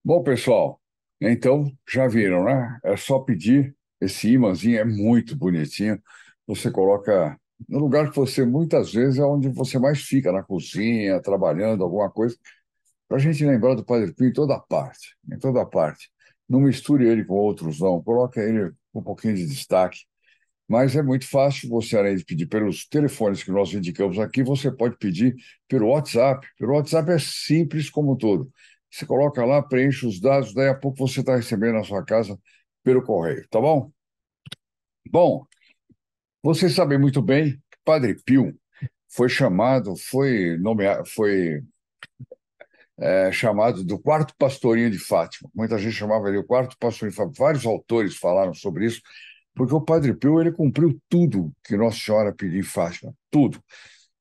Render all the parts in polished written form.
Bom, pessoal, então já viram, né? É só pedir. Esse imãzinho é muito bonitinho. Você coloca no lugar que você muitas vezes é onde você mais fica, na cozinha, trabalhando, alguma coisa, para a gente lembrar do Padre Pio em toda parte, em toda parte. Não misture ele com outros, não. Coloca ele com um pouquinho de destaque. Mas é muito fácil, você, além de pedir pelos telefones que nós indicamos aqui, você pode pedir pelo WhatsApp. Pelo WhatsApp é simples como tudo. Você coloca lá, preenche os dados, daí a pouco você está recebendo na sua casa pelo correio, tá bom? Bom, vocês sabem muito bem que Padre Pio foi chamado, foi nomeado, foi chamado do quarto pastorinho de Fátima. Muita gente chamava ele o quarto pastorinho de Fátima. Vários autores falaram sobre isso, porque o Padre Pio ele cumpriu tudo que Nossa Senhora pediu em Fátima, tudo.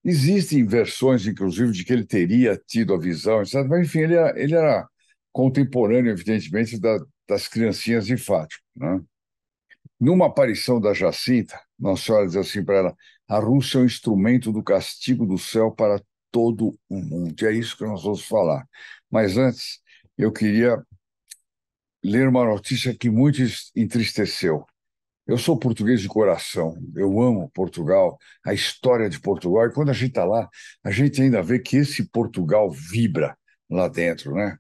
Existem versões, inclusive, de que ele teria tido a visão, etc. Mas, enfim, ele era contemporâneo, evidentemente, das criancinhas de Fátima, né? Numa aparição da Jacinta, Nossa Senhora diz assim para ela: a Rússia é um instrumento do castigo do céu para todo o mundo. E é isso que nós vamos falar. Mas antes, eu queria ler uma notícia que muito entristeceu. Eu sou português de coração, eu amo Portugal, a história de Portugal, e quando a gente está lá, a gente ainda vê que esse Portugal vibra lá dentro, né?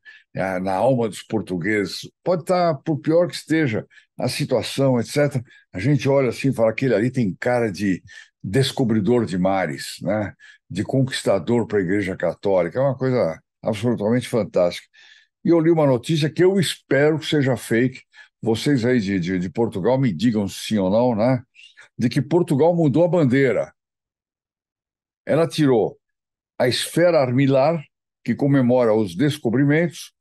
Na alma dos portugueses. Pode estar, por pior que esteja a situação, etc., a gente olha assim e fala: aquele ali tem cara de descobridor de mares, né? De conquistador para a Igreja Católica, é uma coisa absolutamente fantástica. E eu li uma notícia que eu espero que seja fake. Vocês aí de Portugal me digam sim ou não, né? De que Portugal mudou a bandeira. Ela tirou a esfera armilar, que comemora os descobrimentos,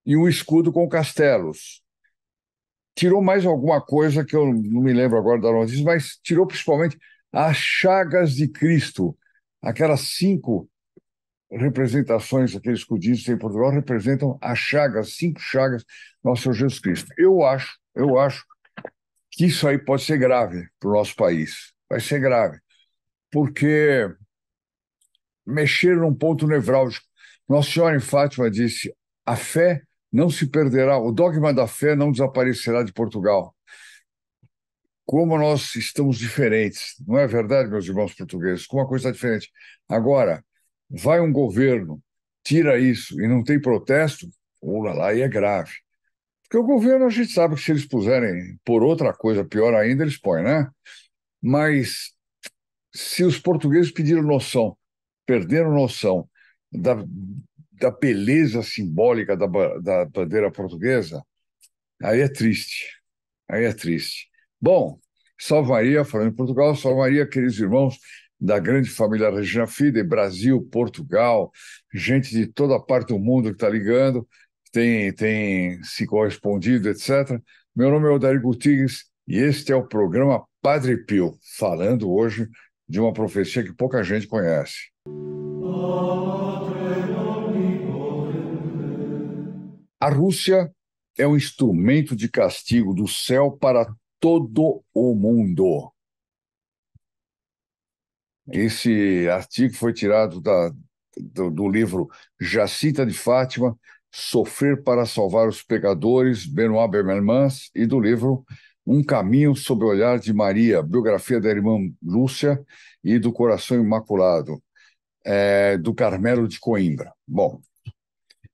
e um escudo com castelos. Tirou mais alguma coisa que eu não me lembro agora da notícia, mas tirou principalmente as chagas de Cristo. Aquelas cinco representações, aqueles escudinhos que tem em Portugal, representam as chagas, cinco chagas do nosso Senhor Jesus Cristo. Eu acho que isso aí pode ser grave para o nosso país. Vai ser grave, porque mexer num ponto nevrálgico. Nossa Senhora em Fátima disse: a fé não se perderá, o dogma da fé não desaparecerá de Portugal. Como nós estamos diferentes, não é verdade, meus irmãos portugueses? Como a coisa está diferente. Agora, vai um governo, tira isso e não tem protesto, olha lá, e é grave. Porque o governo, a gente sabe que se eles puserem por outra coisa pior ainda, eles põem, né? Mas se os portugueses pediram noção, perderam noção da, da beleza simbólica da bandeira portuguesa, aí é triste. Aí é triste. Bom, Salve Maria, falando em Portugal, Salve Maria, queridos irmãos da grande família Regina Fide, Brasil, Portugal, gente de toda parte do mundo que está ligando, tem se correspondido, etc. Meu nome é Odair Gutierrez e este é o programa Padre Pio, falando hoje de uma profecia que pouca gente conhece. A Rússia é um instrumento de castigo do céu para todo o mundo. Esse artigo foi tirado do livro Jacinta de Fátima, Sofrer para Salvar os Pecadores, Benoît Bermelmans, e do livro Um Caminho sob o Olhar de Maria, biografia da irmã Lúcia e do Coração Imaculado, do Carmelo de Coimbra. Bom,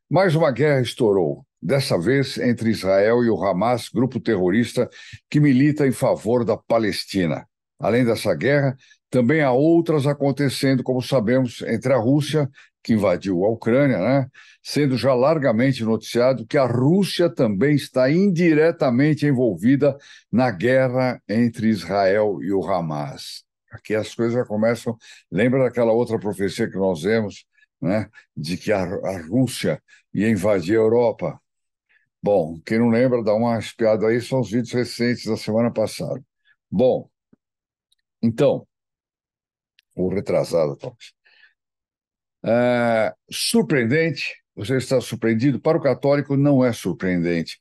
mais uma guerra estourou, dessa vez entre Israel e o Hamas, grupo terrorista que milita em favor da Palestina. Além dessa guerra, também há outras acontecendo, como sabemos, entre a Rússia, que invadiu a Ucrânia, né? Sendo já largamente noticiado que a Rússia também está indiretamente envolvida na guerra entre Israel e o Hamas. Aqui as coisas já começam. Lembra daquela outra profecia que nós vemos, né? De que a Rússia ia invadir a Europa. Bom, quem não lembra, dá uma espiada aí, são os vídeos recentes da semana passada. Bom, então, ou retrasado, talvez. Surpreendente, você está surpreendido? Para o católico, não é surpreendente,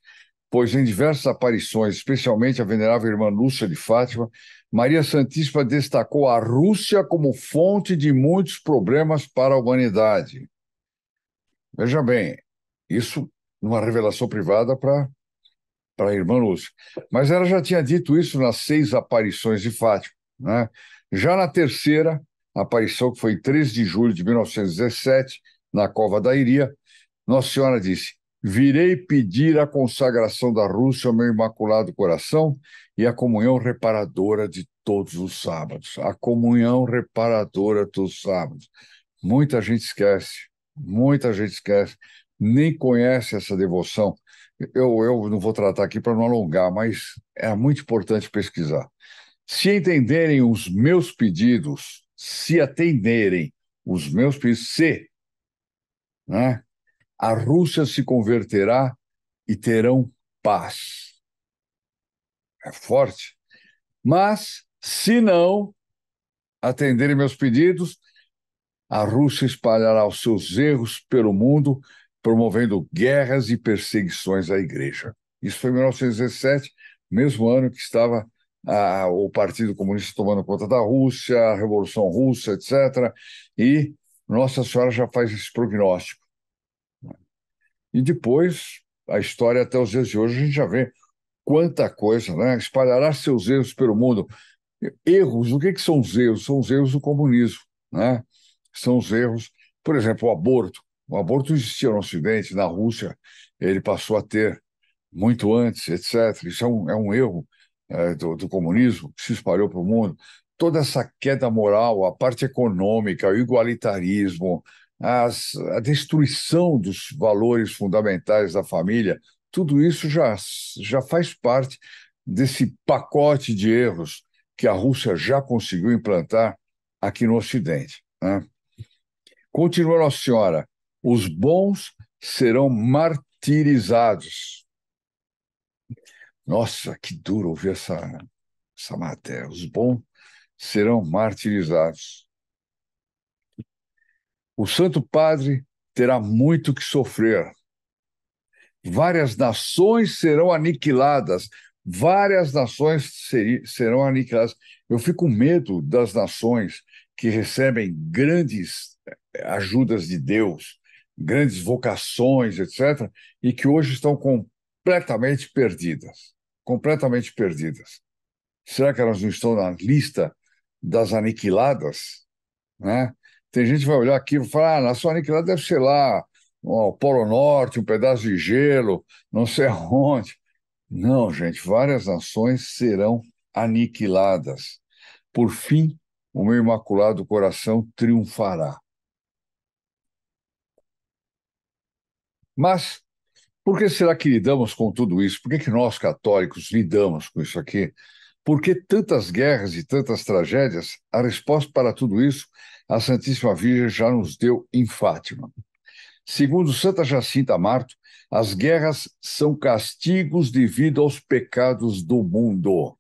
pois em diversas aparições, especialmente a venerável irmã Lúcia de Fátima, Maria Santíssima destacou a Rússia como fonte de muitos problemas para a humanidade. Veja bem, isso numa revelação privada para a irmã Lúcia. Mas ela já tinha dito isso nas 6 aparições de Fátima, né? Já na terceira aparição, que foi em 13 de julho de 1917, na Cova da Iria, Nossa Senhora disse: virei pedir a consagração da Rússia ao meu Imaculado Coração e a comunhão reparadora de todos os sábados. A comunhão reparadora dos sábados. Muita gente esquece, nem conhece essa devoção. Eu não vou tratar aqui para não alongar, mas é muito importante pesquisar. Se entenderem os meus pedidos, se atenderem os meus pedidos, né, a Rússia se converterá e terão paz. É forte. Mas, se não atenderem meus pedidos, a Rússia espalhará os seus erros pelo mundo, promovendo guerras e perseguições à igreja. Isso foi em 1917, mesmo ano que estava o Partido Comunista tomando conta da Rússia, a Revolução Russa, etc. E Nossa Senhora já faz esse prognóstico. E depois, a história até os dias de hoje, a gente já vê quanta coisa, né? Espalhará seus erros pelo mundo. Erros, o que são os erros? São os erros do comunismo, né? São os erros, por exemplo, o aborto. O aborto existia no Ocidente, na Rússia, ele passou a ter muito antes, etc. Isso é um erro do comunismo que se espalhou para o mundo. Toda essa queda moral, a parte econômica, o igualitarismo, a destruição dos valores fundamentais da família, tudo isso já faz parte desse pacote de erros que a Rússia já conseguiu implantar aqui no Ocidente, né? Continua Nossa Senhora: os bons serão martirizados. Nossa, que duro ouvir essa matéria. Os bons serão martirizados. O Santo Padre terá muito que sofrer. Várias nações serão aniquiladas. Várias nações serão aniquiladas. Eu fico com medo das nações que recebem grandes ajudas de Deus, grandes vocações, etc., e que hoje estão completamente perdidas. Completamente perdidas. Será que elas não estão na lista das aniquiladas? Né? Tem gente que vai olhar aqui e vai falar: a nação aniquilada deve ser lá, o Polo Norte, um pedaço de gelo, não sei aonde. Não, gente, várias nações serão aniquiladas. Por fim, o meu Imaculado Coração triunfará. Mas por que será que lidamos com tudo isso? Por que nós, católicos, lidamos com isso aqui? Por que tantas guerras e tantas tragédias? A resposta para tudo isso, a Santíssima Virgem já nos deu em Fátima. Segundo Santa Jacinta Marto, as guerras são castigos devido aos pecados do mundo.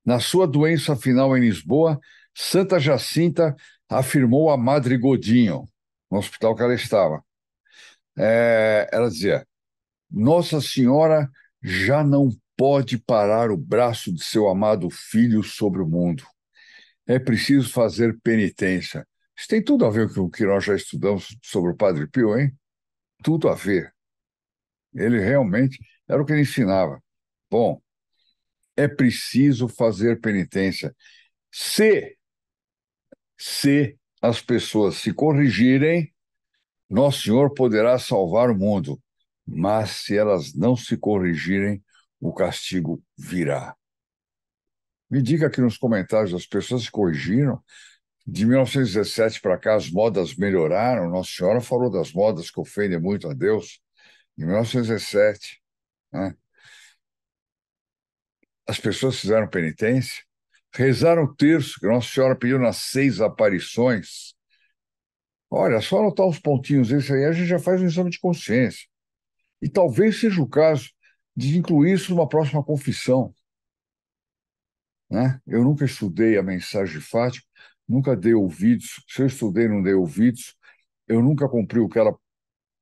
Na sua doença final em Lisboa, Santa Jacinta afirmou a Madre Godinho, no hospital que ela estava. Ela dizia: Nossa Senhora já não pode parar o braço de seu amado filho sobre o mundo. É preciso fazer penitência. Isso tem tudo a ver com o que nós já estudamos sobre o Padre Pio, hein? Tudo a ver. Ele realmente era o que ele ensinava. Bom, é preciso fazer penitência. Se as pessoas se corrigirem, Nosso Senhor poderá salvar o mundo. Mas se elas não se corrigirem, o castigo virá. Me diga aqui nos comentários: as pessoas se corrigiram? De 1917 para cá, as modas melhoraram? Nossa Senhora falou das modas que ofendem muito a Deus. Em 1917, né? As pessoas fizeram penitência, rezaram o terço que Nossa Senhora pediu nas 6 aparições. Olha, só anotar os pontinhos esse aí, a gente já faz um exame de consciência. E talvez seja o caso de incluir isso numa próxima confissão, né? Eu nunca estudei a mensagem de Fátima, nunca dei ouvidos. Se eu estudei e não dei ouvidos, eu nunca cumpri o que ela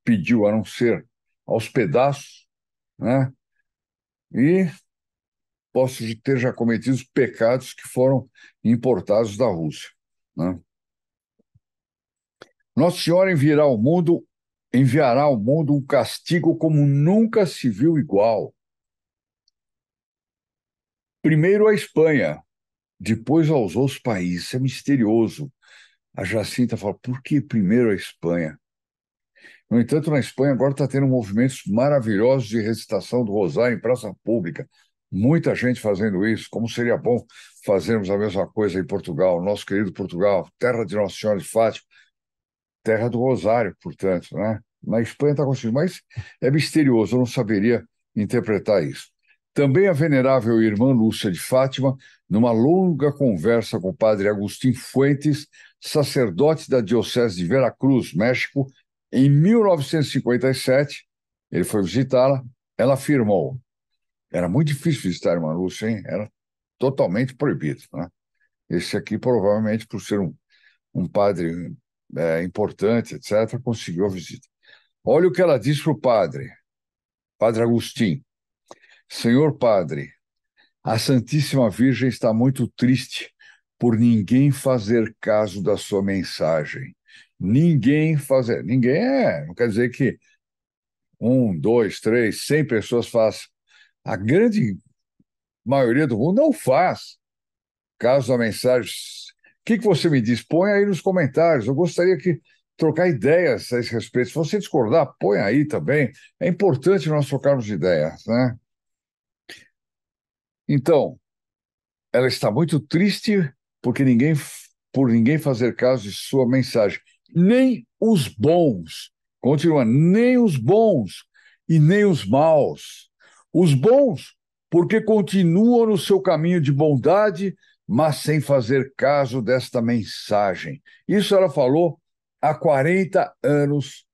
pediu, a não ser aos pedaços, né? E posso ter já cometido pecados que foram importados da Rússia, né? Nossa Senhora enviará ao mundo enviará ao mundo um castigo como nunca se viu igual. Primeiro a Espanha, depois aos outros países. Isso é misterioso. A Jacinta fala, por que primeiro a Espanha? No entanto, na Espanha agora está tendo movimentos maravilhosos de recitação do Rosário em praça pública. Muita gente fazendo isso. Como seria bom fazermos a mesma coisa em Portugal, nosso querido Portugal, terra de Nossa Senhora de Fátima, terra do Rosário, portanto, né? Na Espanha está acontecendo, mas é misterioso, eu não saberia interpretar isso. Também a venerável irmã Lúcia de Fátima, numa longa conversa com o padre Agustín Fuentes, sacerdote da Diocese de Veracruz, México, em 1957, ele foi visitá-la, ela afirmou, era muito difícil visitar a irmã Lúcia, hein? Era totalmente proibido, né? Esse aqui, provavelmente, por ser um padre importante, etc., conseguiu a visita. Olha o que ela disse para o padre, padre Agostinho. Senhor padre, a Santíssima Virgem está muito triste por ninguém fazer caso da sua mensagem. Ninguém fazer. Ninguém não quer dizer que 1, 2, 3, 100 pessoas façam. A grande maioria do mundo não faz caso da mensagem. O que você me diz? Põe aí nos comentários. Eu gostaria que trocar ideias a esse respeito. Se você discordar, põe aí também. É importante nós trocarmos ideias, né? Então, ela está muito triste porque por ninguém fazer caso de sua mensagem. Nem os bons, continua, nem os bons e nem os maus. Os bons, porque continuam no seu caminho de bondade, mas sem fazer caso desta mensagem. Isso ela falou há 40 anos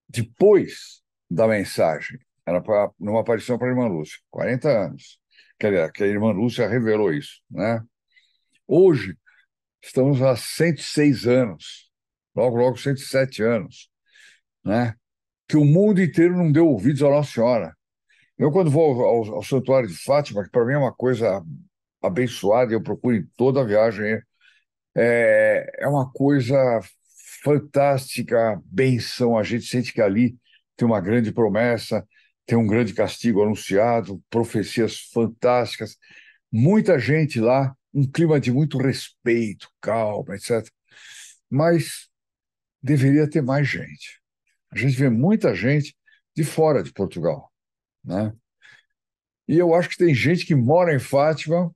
depois da mensagem. Era numa aparição para a irmã Lúcia, 40 anos. Que a irmã Lúcia revelou isso, né? Hoje, estamos há 106 anos, logo 107 anos, né? Que o mundo inteiro não deu ouvidos à Nossa Senhora. Eu, quando vou ao Santuário de Fátima, que para mim é uma coisa abençoada, eu procuro em toda a viagem, é uma coisa fantástica, benção. A gente sente que ali tem uma grande promessa, tem um grande castigo anunciado, profecias fantásticas. Muita gente lá, um clima de muito respeito, calma, etc. Mas deveria ter mais gente. A gente vê muita gente de fora de Portugal, né? E eu acho que tem gente que mora em Fátima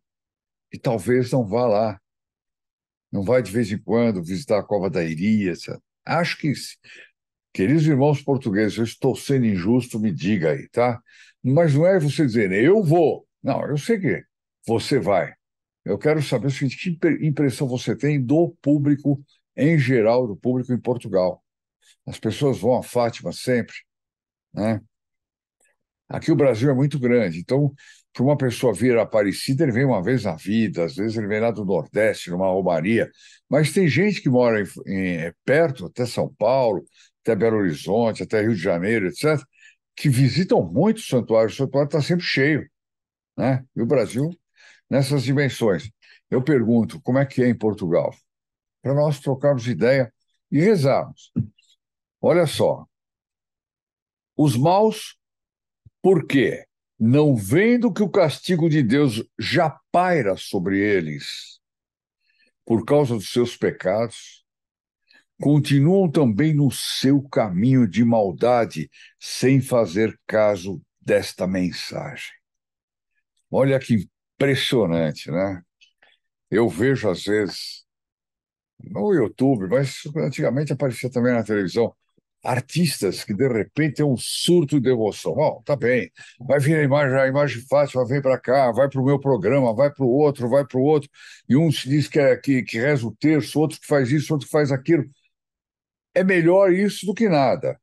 e talvez não vá lá, não vai de vez em quando visitar a Cova da Iria, etc. Acho que, queridos irmãos portugueses, eu estou sendo injusto, me diga aí, tá? Mas não é você dizer, eu vou. Não, eu sei que você vai. Eu quero saber o seguinte, que impressão você tem do público em geral, do público em Portugal? As pessoas vão a Fátima sempre, né? Aqui o Brasil é muito grande, então, para uma pessoa vir a Aparecida, ele vem uma vez na vida, às vezes ele vem lá do Nordeste, numa romaria, mas tem gente que mora perto, até São Paulo, até Belo Horizonte, até Rio de Janeiro, etc., que visitam muito o santuário está sempre cheio, né? E o Brasil, nessas dimensões. Eu pergunto, como é que é em Portugal? Para nós trocarmos ideia e rezarmos. Olha só, os maus, por quê? Não vendo que o castigo de Deus já paira sobre eles por causa dos seus pecados, continuam também no seu caminho de maldade, sem fazer caso desta mensagem. Olha que impressionante, né? Eu vejo às vezes no YouTube, mas antigamente aparecia também na televisão, artistas que de repente têm um surto de emoção. Bom, tá bem, vai vir a imagem fácil, vem para cá, vai para o meu programa, vai para o outro, vai para o outro, e um se diz que reza o terço, outro que faz isso, outro que faz aquilo. É melhor isso do que nada.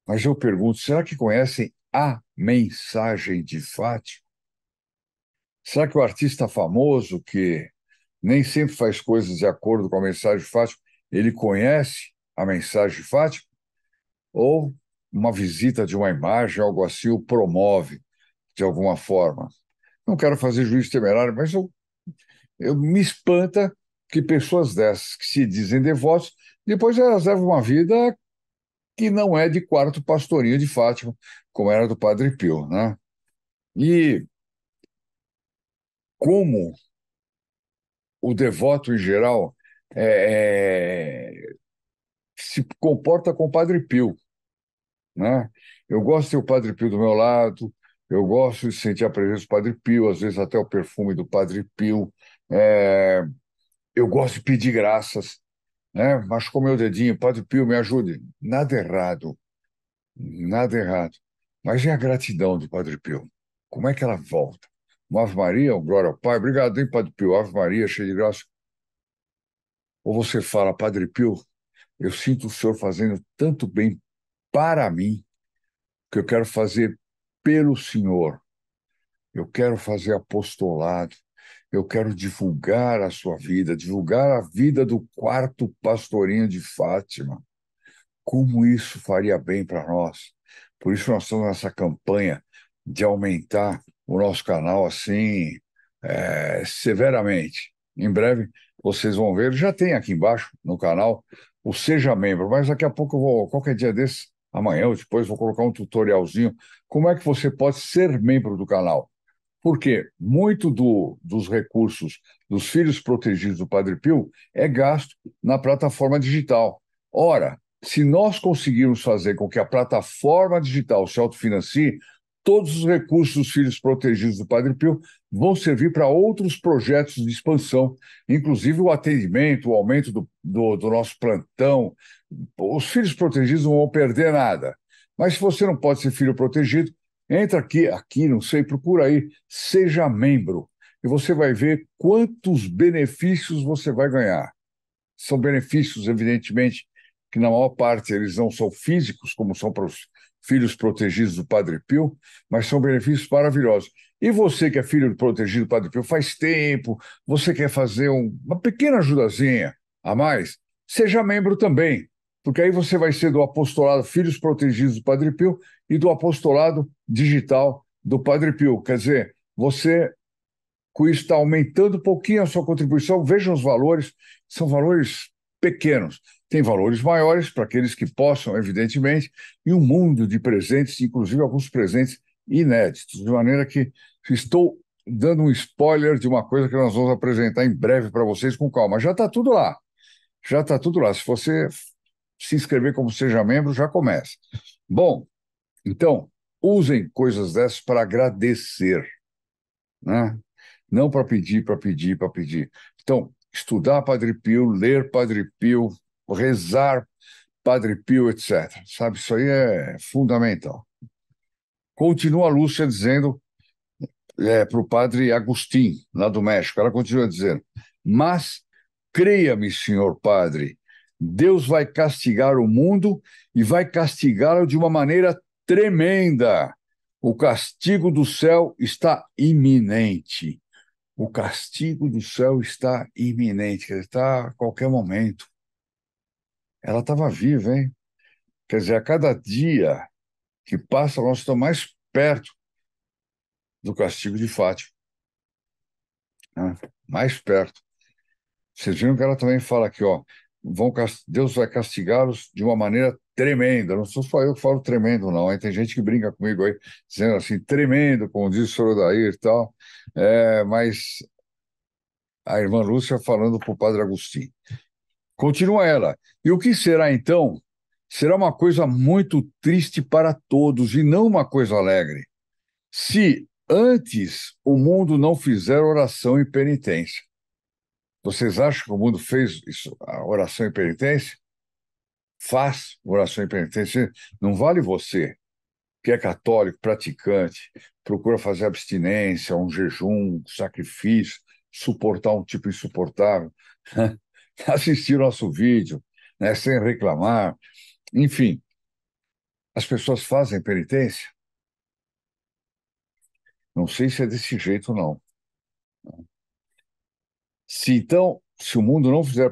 Mas eu pergunto, será que conhecem a mensagem de Fátima? Será que o artista famoso, que nem sempre faz coisas de acordo com a mensagem de Fátima, ele conhece a mensagem de Fátima? Ou uma visita de uma imagem, algo assim, o promove de alguma forma? Não quero fazer juízo temerário, mas eu me espanta que pessoas dessas, que se dizem devotos, depois elas levam uma vida que não é de quarto pastorinho de Fátima, como era do Padre Pio, né? E como o devoto em geral se comporta com o Padre Pio, né? Eu gosto de ter o Padre Pio do meu lado, eu gosto de sentir a presença do Padre Pio, às vezes até o perfume do Padre Pio. É, eu gosto de pedir graças, né? Machucou meu dedinho, Padre Pio, me ajude. Nada errado, nada errado. Mas e a gratidão do Padre Pio? Como é que ela volta? Uma Ave Maria, um Glória ao Pai, obrigado, hein, Padre Pio, Ave Maria, cheio de graça. Ou você fala, Padre Pio, eu sinto o Senhor fazendo tanto bem para mim, que eu quero fazer pelo Senhor. Eu quero fazer apostolado. Eu quero divulgar a sua vida, divulgar a vida do quarto pastorinho de Fátima. Como isso faria bem para nós? Por isso nós estamos nessa campanha de aumentar o nosso canal assim, severamente. Em breve vocês vão ver, já tem aqui embaixo no canal o Seja Membro, mas daqui a pouco eu vou, qualquer dia desse, amanhã ou depois, vou colocar um tutorialzinho como é que você pode ser membro do canal. Porque muito dos recursos dos filhos protegidos do Padre Pio é gasto na plataforma digital. Ora, se nós conseguirmos fazer com que a plataforma digital se autofinancie, todos os recursos dos filhos protegidos do Padre Pio vão servir para outros projetos de expansão, inclusive o atendimento, o aumento do nosso plantão. Os filhos protegidos não vão perder nada. Mas se você não pode ser filho protegido, entra aqui, não sei, procura aí, seja membro, e você vai ver quantos benefícios você vai ganhar. São benefícios, evidentemente, que na maior parte eles não são físicos, como são para os filhos protegidos do Padre Pio, mas são benefícios maravilhosos. E você que é filho protegido do Padre Pio faz tempo, você quer fazer uma pequena ajudazinha a mais, seja membro também, porque aí você vai ser do apostolado Filhos Protegidos do Padre Pio e do apostolado digital do Padre Pio. Quer dizer, você com isso está aumentando um pouquinho a sua contribuição. Vejam os valores, são valores pequenos. Tem valores maiores para aqueles que possam, evidentemente, e um mundo de presentes, inclusive alguns presentes inéditos, de maneira que estou dando um spoiler de uma coisa que nós vamos apresentar em breve para vocês com calma. Já está tudo lá, já está tudo lá. Se você se inscrever como seja membro, já começa. Bom, então, usem coisas dessas para agradecer, né? Não para pedir, para pedir, para pedir. Então, estudar Padre Pio, ler Padre Pio, rezar Padre Pio, etc. Sabe, isso aí é fundamental. Continua a Lúcia dizendo para o padre Agostinho, lá do México, ela continua dizendo, mas creia-me, senhor padre, Deus vai castigar o mundo e vai castigá-lo de uma maneira tremenda. O castigo do céu está iminente. O castigo do céu está iminente, quer dizer, está a qualquer momento. Ela estava viva, hein? Quer dizer, a cada dia que passa, nós estamos mais perto do castigo de Fátima, né? Mais perto. Vocês viram que ela também fala aqui, ó, Deus vai castigá-los de uma maneira tremenda. Não sou só eu que falo tremendo, não, hein? Tem gente que brinca comigo aí, dizendo assim, tremendo, como diz o senhor Odair e tal. Mas a irmã Lúcia falando para o padre Agostinho. Continua ela. E o que será então? Será uma coisa muito triste para todos e não uma coisa alegre. Se antes o mundo não fizer oração e penitência. Vocês acham que o mundo fez isso, a oração e penitência? Faz oração e penitência. Não vale você, que é católico, praticante, procura fazer abstinência, um jejum, um sacrifício, suportar um tipo insuportável, assistir nosso vídeo, né, sem reclamar. Enfim, as pessoas fazem penitência? Não sei se é desse jeito, não. Se o mundo não fizer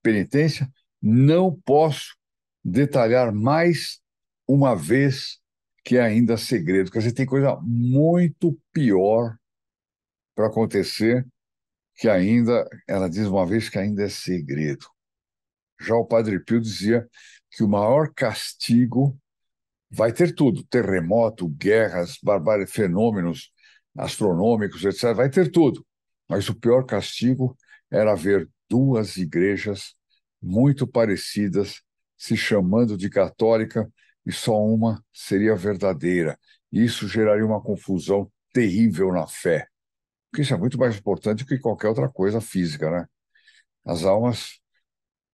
penitência, não posso detalhar mais uma vez que é ainda segredo. Quer dizer, tem coisa muito pior para acontecer que ainda, ela diz uma vez que ainda é segredo. Já o Padre Pio dizia que o maior castigo vai ter tudo, terremoto, guerras, fenômenos astronômicos, etc. Vai ter tudo. Mas o pior castigo era ver duas igrejas muito parecidas se chamando de católica e só uma seria verdadeira. Isso geraria uma confusão terrível na fé, porque isso é muito mais importante que qualquer outra coisa física, né? As almas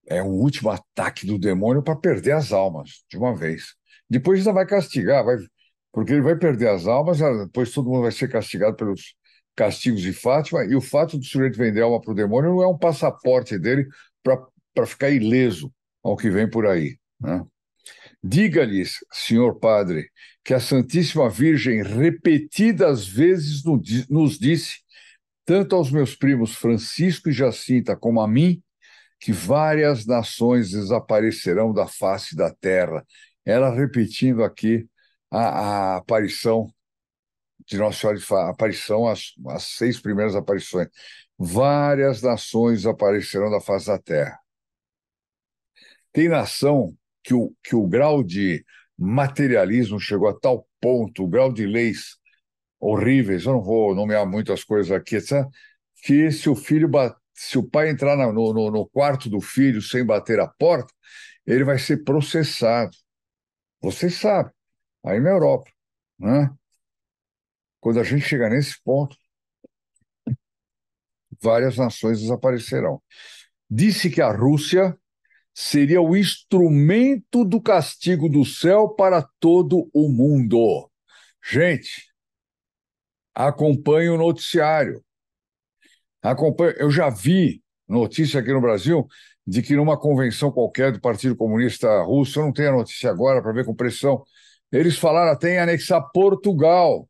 é um último ataque do demônio para perder as almas de uma vez. Depois ainda vai castigar, porque ele vai perder as almas, depois todo mundo vai ser castigado pelos castigos de Fátima, e o fato do sujeito vender alma para o demônio não é um passaporte dele para ficar ileso ao que vem por aí, né? Diga-lhes, senhor padre, que a Santíssima Virgem repetidas vezes nos disse, tanto aos meus primos Francisco e Jacinta como a mim, que várias nações desaparecerão da face da terra. Ela repetindo aqui a aparição de Nossa Senhora de Fátima, aparição, as 6 primeiras aparições. Várias nações aparecerão da face da terra. Tem nação que o grau de materialismo chegou a tal ponto, o grau de leis horríveis, eu não vou nomear muitas coisas aqui, etc., que se o pai entrar no quarto do filho sem bater a porta, ele vai ser processado. Vocês sabem, aí na Europa, né? Quando a gente chegar nesse ponto, várias nações desaparecerão. Disse que a Rússia seria o instrumento do castigo do céu para todo o mundo. Gente, acompanhe o noticiário. Eu já vi notícia aqui no Brasil de que numa convenção qualquer do Partido Comunista Russo, eu não tenho a notícia agora para ver com pressão, eles falaram até em anexar Portugal.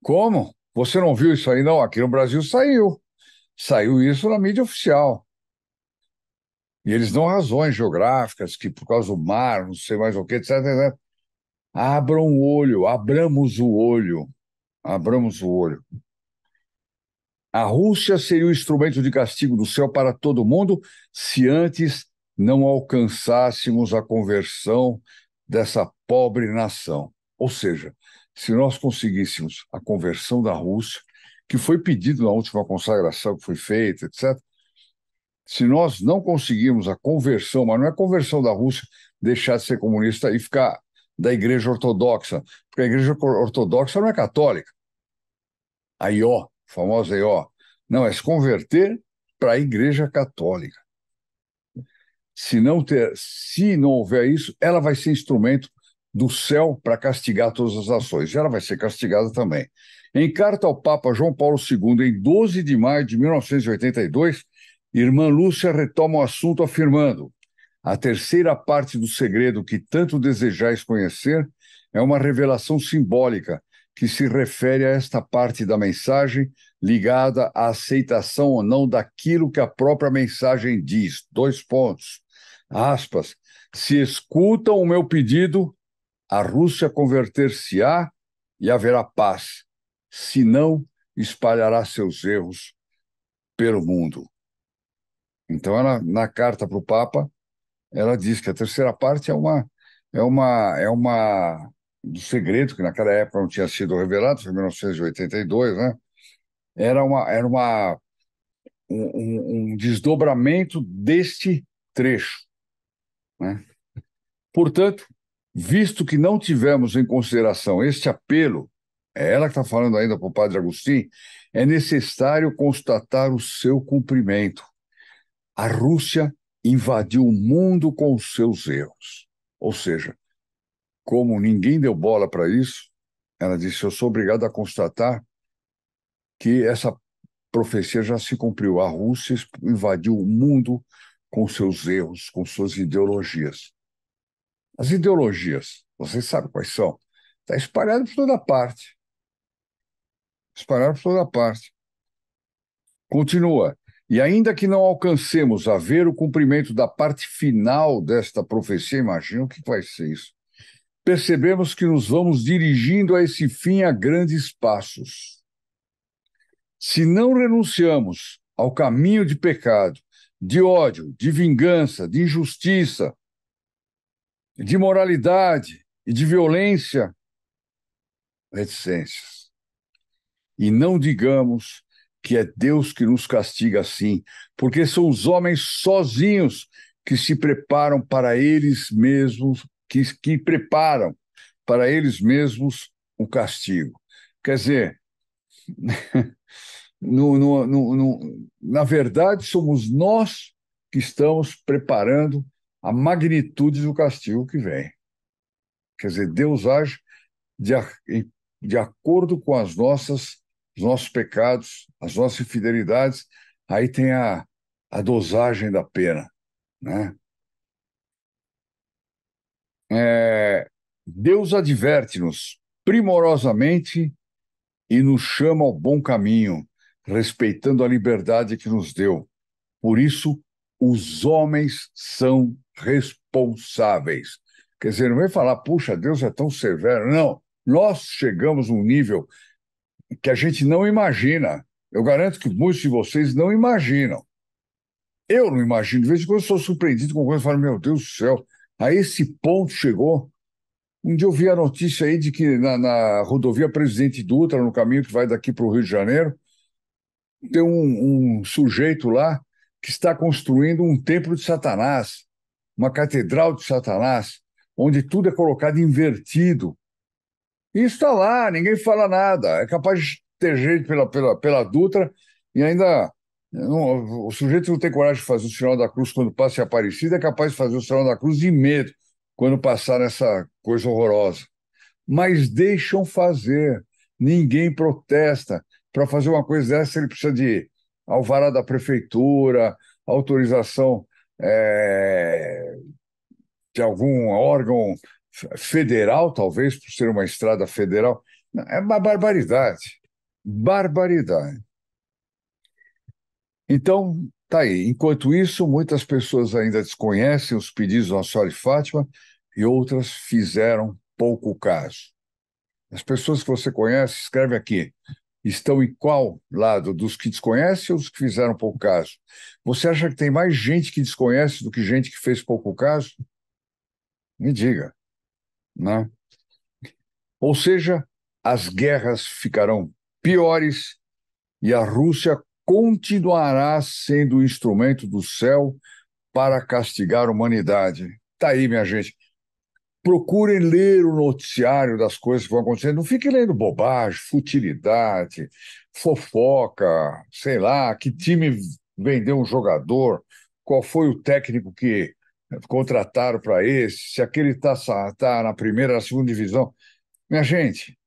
Como? Você não viu isso aí, não? Aqui no Brasil saiu. Saiu isso na mídia oficial. E eles dão razões geográficas, que por causa do mar, não sei mais o que, etc, etc. Abram o olho, abramos o olho, abramos o olho. A Rússia seria o instrumento de castigo do céu para todo mundo se antes não alcançássemos a conversão dessa pobre nação. Ou seja, se nós conseguíssemos a conversão da Rússia, que foi pedido na última consagração que foi feita, etc., se nós não conseguirmos a conversão, mas não é a conversão da Rússia deixar de ser comunista e ficar da Igreja Ortodoxa, porque a Igreja Ortodoxa não é católica. A IO, famosa IO. Não, é se converter para a Igreja Católica. Se não houver isso, ela vai ser instrumento do céu para castigar todas as nações. Ela vai ser castigada também. Em carta ao Papa João Paulo II, em 12 de maio de 1982, irmã Lúcia retoma o assunto afirmando: a terceira parte do segredo que tanto desejais conhecer é uma revelação simbólica que se refere a esta parte da mensagem ligada à aceitação ou não daquilo que a própria mensagem diz. 2 pontos. Aspas. Se escutam o meu pedido, a Rússia converter-se-á e haverá paz. Se não, espalhará seus erros pelo mundo. Então, na carta para o Papa, ela diz que a terceira parte é uma do segredo que naquela época não tinha sido revelado, foi em 1982, né? Era um desdobramento deste trecho, né? Portanto, visto que não tivemos em consideração este apelo, é ela que está falando ainda para o padre Agostinho, é necessário constatar o seu cumprimento. A Rússia invadiu o mundo com os seus erros. Ou seja, como ninguém deu bola para isso, ela disse: eu sou obrigado a constatar que essa profecia já se cumpriu. A Rússia invadiu o mundo com seus erros, com suas ideologias. As ideologias, vocês sabem quais são? Está espalhado por toda parte. Espalhado por toda parte. Continua. E ainda que não alcancemos a ver o cumprimento da parte final desta profecia, imagina o que vai ser isso. Percebemos que nos vamos dirigindo a esse fim a grandes passos. Se não renunciamos ao caminho de pecado, de ódio, de vingança, de injustiça, de moralidade e de violência, reticências. E não digamos que é Deus que nos castiga assim, porque são os homens sozinhos que se preparam para eles mesmos, que preparam para eles mesmos o castigo. Quer dizer, na verdade, somos nós que estamos preparando a magnitude do castigo que vem. Quer dizer, Deus age de, de acordo com os nossos pecados, as nossas infidelidades, aí tem a dosagem da pena, né? Deus adverte-nos primorosamente e nos chama ao bom caminho, respeitando a liberdade que nos deu. Por isso, os homens são responsáveis. Quer dizer, não vem falar, puxa, Deus é tão severo. Não, nós chegamos a um nível que a gente não imagina. Eu garanto que muitos de vocês não imaginam. Eu não imagino. De vez em quando eu sou surpreendido com coisas e falo, meu Deus do céu, a esse ponto chegou. Um dia eu vi a notícia aí de que na rodovia Presidente Dutra, no caminho que vai daqui para o Rio de Janeiro, tem um sujeito lá que está construindo um templo de Satanás, uma catedral de Satanás, onde tudo é colocado invertido. E isso está lá, ninguém fala nada. É capaz de ter gente pela Dutra e ainda o sujeito não tem coragem de fazer o sinal da cruz quando passa em Aparecida, é capaz de fazer o sinal da cruz de medo quando passar nessa coisa horrorosa. Mas deixam fazer. Ninguém protesta. Para fazer uma coisa dessa, ele precisa de alvará da prefeitura, autorização de algum órgão federal, talvez, por ser uma estrada federal. É uma barbaridade. Barbaridade. Então, tá aí. Enquanto isso, muitas pessoas ainda desconhecem os pedidos da Nossa Senhora de Fátima e outras fizeram pouco caso. As pessoas que você conhece, escreve aqui, estão em qual lado? Dos que desconhecem ou dos que fizeram pouco caso? Você acha que tem mais gente que desconhece do que gente que fez pouco caso? Me diga, né? Ou seja, as guerras ficarão piores e a Rússia continuará sendo o instrumento do céu para castigar a humanidade. Tá aí, minha gente. Procurem ler o noticiário das coisas que vão acontecendo. Não fiquem lendo bobagem, futilidade, fofoca, sei lá, que time vendeu um jogador, qual foi o técnico que contrataram para esse, se aquele tá na primeira, na segunda divisão. Minha gente,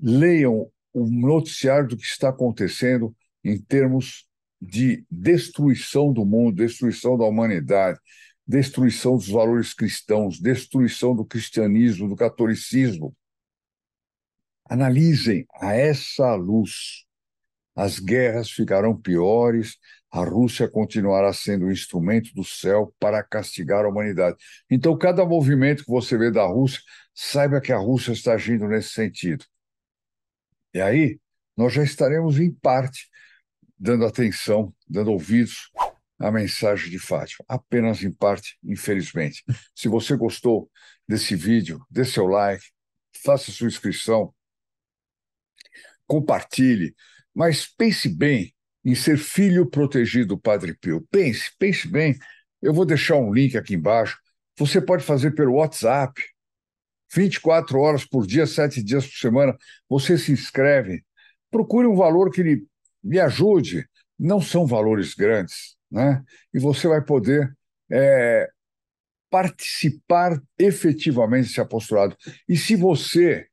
leiam o noticiário do que está acontecendo em termos de destruição do mundo, destruição da humanidade, destruição dos valores cristãos, destruição do cristianismo, do catolicismo. Analisem a essa luz. As guerras ficarão piores, a Rússia continuará sendo um instrumento do céu para castigar a humanidade. Então, cada movimento que você vê da Rússia, saiba que a Rússia está agindo nesse sentido. E aí, nós já estaremos, em parte, dando atenção, dando ouvidos à mensagem de Fátima. Apenas em parte, infelizmente. Se você gostou desse vídeo, dê seu like, faça sua inscrição, compartilhe, mas pense bem em ser filho protegido do Padre Pio. Pense bem. Eu vou deixar um link aqui embaixo. Você pode fazer pelo WhatsApp, 24 horas por dia, 7 dias por semana. Você se inscreve, procure um valor que lhe ajude. Não são valores grandes, né? E você vai poder participar efetivamente desse apostolado. E se você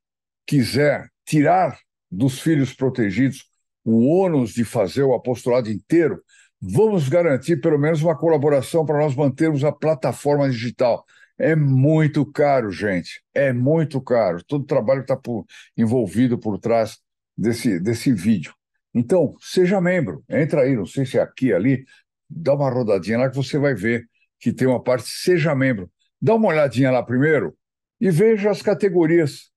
quiser tirar dos filhos protegidos o ônus de fazer o apostolado inteiro, vamos garantir pelo menos uma colaboração para nós mantermos a plataforma digital. É muito caro, gente. É muito caro. Todo o trabalho que está envolvido por trás desse vídeo. Então, seja membro. Entra aí, não sei se é aqui, ali. Dá uma rodadinha lá que você vai ver que tem uma parte Seja Membro. Dá uma olhadinha lá primeiro e veja as categorias.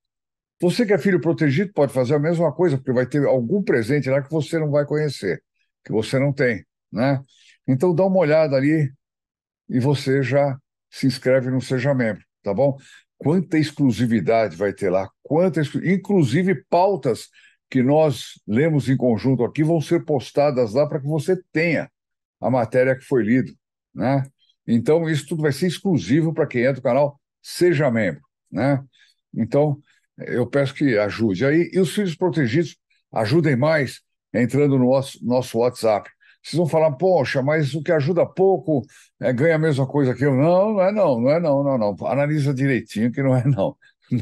Você que é filho protegido pode fazer a mesma coisa, porque vai ter algum presente lá que você não vai conhecer, que você não tem, né? Então dá uma olhada ali e você já se inscreve no Seja Membro. tá bom? Quanta exclusividade vai ter lá, inclusive pautas que nós lemos em conjunto aqui vão ser postadas lá para que você tenha a matéria que foi lida, né? Então, isso tudo vai ser exclusivo para quem é do canal, seja membro, né? Então, eu peço que ajude aí. E os filhos protegidos, ajudem mais entrando no nosso WhatsApp. Vocês vão falar, poxa, mas o que ajuda pouco ganha a mesma coisa que eu. Não, não é não, não é não, não, não. Analisa direitinho que não é não.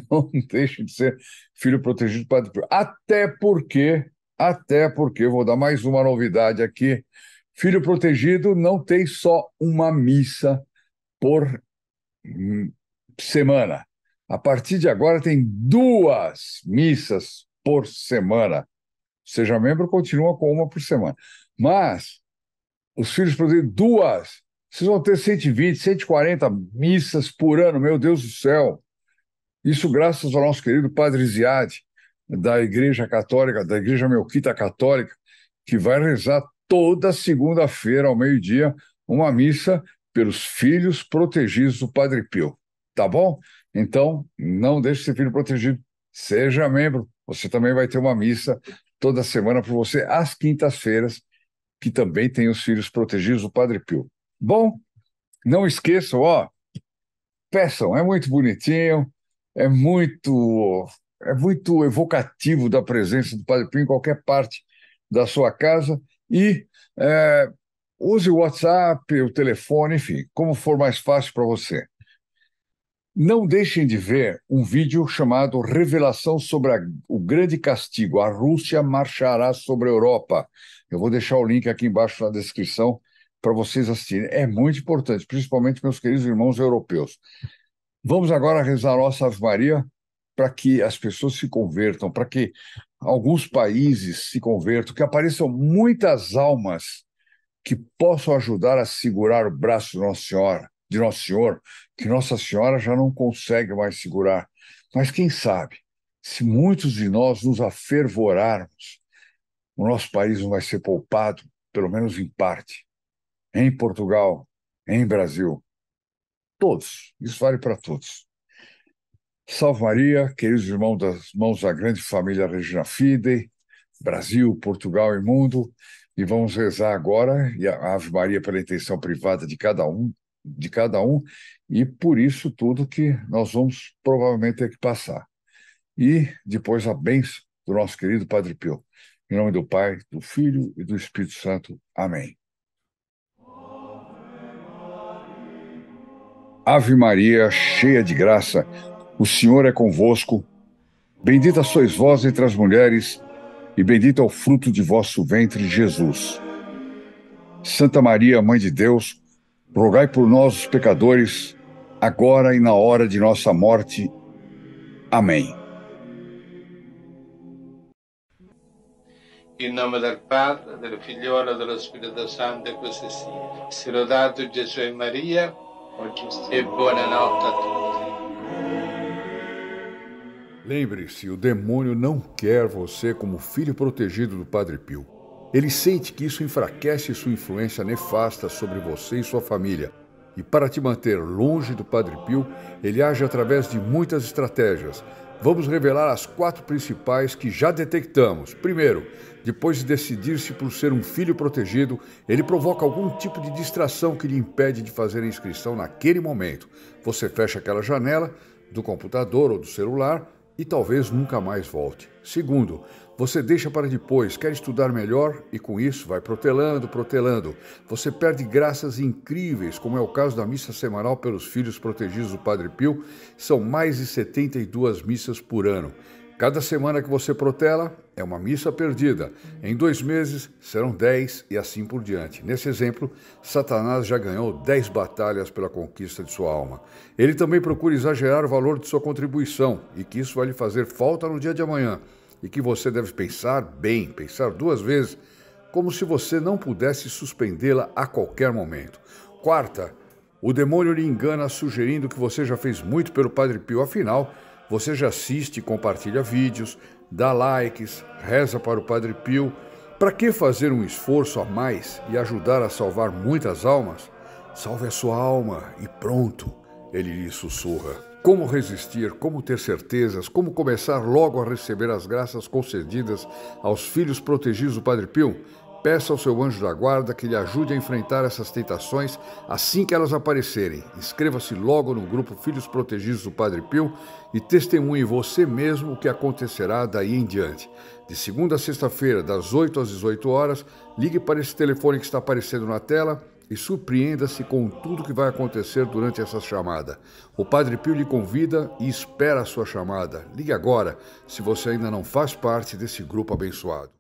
Não deixe de ser filho protegido do Padre Pio. Até porque, vou dar mais uma novidade aqui, filho protegido não tem só uma missa por semana. A partir de agora tem 2 missas por semana. Seja membro, continua com uma por semana. Mas os filhos protegidos, 2. Vocês vão ter 120, 140 missas por ano, meu Deus do céu. Isso graças ao nosso querido Padre Ziad, da Igreja Católica, da Igreja Melquita Católica, que vai rezar toda segunda-feira, ao meio-dia, uma missa pelos filhos protegidos do Padre Pio. Tá bom? Então, não deixe de ser filho protegido. Seja membro. Você também vai ter uma missa toda semana para você, às quintas-feiras, que também tem os filhos protegidos do Padre Pio. Bom, não esqueçam, ó, peçam, é muito bonitinho, é muito, é muito evocativo da presença do Padre Pio em qualquer parte da sua casa e use o WhatsApp, o telefone, enfim, como for mais fácil para você. Não deixem de ver um vídeo chamado Revelação sobre o Grande Castigo. A Rússia marchará sobre a Europa. Eu vou deixar o link aqui embaixo na descrição para vocês assistirem. É muito importante, principalmente meus queridos irmãos europeus. Vamos agora rezar a nossa Ave Maria para que as pessoas se convertam, para que alguns países se convertam, que apareçam muitas almas que possam ajudar a segurar o braço de Nossa Senhora, que Nossa Senhora já não consegue mais segurar. Mas quem sabe, se muitos de nós nos afervorarmos, o nosso país não vai ser poupado, pelo menos em parte, em Portugal, em Brasil. Todos, isso vale para todos. Salve Maria, queridos irmãos das mãos da grande família Regina Fidei, Brasil, Portugal e mundo, e vamos rezar agora e a Ave Maria pela intenção privada de cada um, e por isso tudo que nós vamos provavelmente ter que passar. E depois a bênção do nosso querido Padre Pio. Em nome do Pai, do Filho e do Espírito Santo. Amém. Ave Maria, cheia de graça, o Senhor é convosco. Bendita sois vós entre as mulheres, e bendito é o fruto de vosso ventre, Jesus. Santa Maria, Mãe de Deus, rogai por nós, os pecadores, agora e na hora de nossa morte. Amém. In nome del Padre, del Figliolo e dello Spirito Santo, e così sia. Sia lodato Gesù e Maria, e buonanotte a tutti. Lembre-se, o demônio não quer você como filho protegido do Padre Pio. Ele sente que isso enfraquece sua influência nefasta sobre você e sua família. E para te manter longe do Padre Pio, ele age através de muitas estratégias. Vamos revelar as 4 principais que já detectamos. Primeiro, depois de decidir-se por ser um filho protegido, ele provoca algum tipo de distração que lhe impede de fazer a inscrição naquele momento. Você fecha aquela janela do computador ou do celular e talvez nunca mais volte. Segundo, você deixa para depois, quer estudar melhor e com isso vai protelando. Você perde graças incríveis, como é o caso da missa semanal pelos filhos protegidos do Padre Pio. São mais de 72 missas por ano. Cada semana que você protela é uma missa perdida. Em 2 meses serão 10 e assim por diante. Nesse exemplo, Satanás já ganhou 10 batalhas pela conquista de sua alma. Ele também procura exagerar o valor de sua contribuição e que isso vai lhe fazer falta no dia de amanhã. E que você deve pensar bem, pensar 2 vezes, como se você não pudesse suspendê-la a qualquer momento. Quarta, o demônio lhe engana sugerindo que você já fez muito pelo Padre Pio, afinal, você já assiste e compartilha vídeos, dá likes, reza para o Padre Pio. Para que fazer um esforço a mais e ajudar a salvar muitas almas? Salve a sua alma e pronto, ele lhe sussurra. Como resistir, como ter certezas, como começar logo a receber as graças concedidas aos filhos protegidos do Padre Pio? Peça ao seu anjo da guarda que lhe ajude a enfrentar essas tentações assim que elas aparecerem. Inscreva-se logo no grupo Filhos Protegidos do Padre Pio e testemunhe você mesmo o que acontecerá daí em diante. De segunda a sexta-feira, das 8 às 18 horas, ligue para esse telefone que está aparecendo na tela e surpreenda-se com tudo que vai acontecer durante essa chamada. O Padre Pio lhe convida e espera a sua chamada. Ligue agora, se você ainda não faz parte desse grupo abençoado.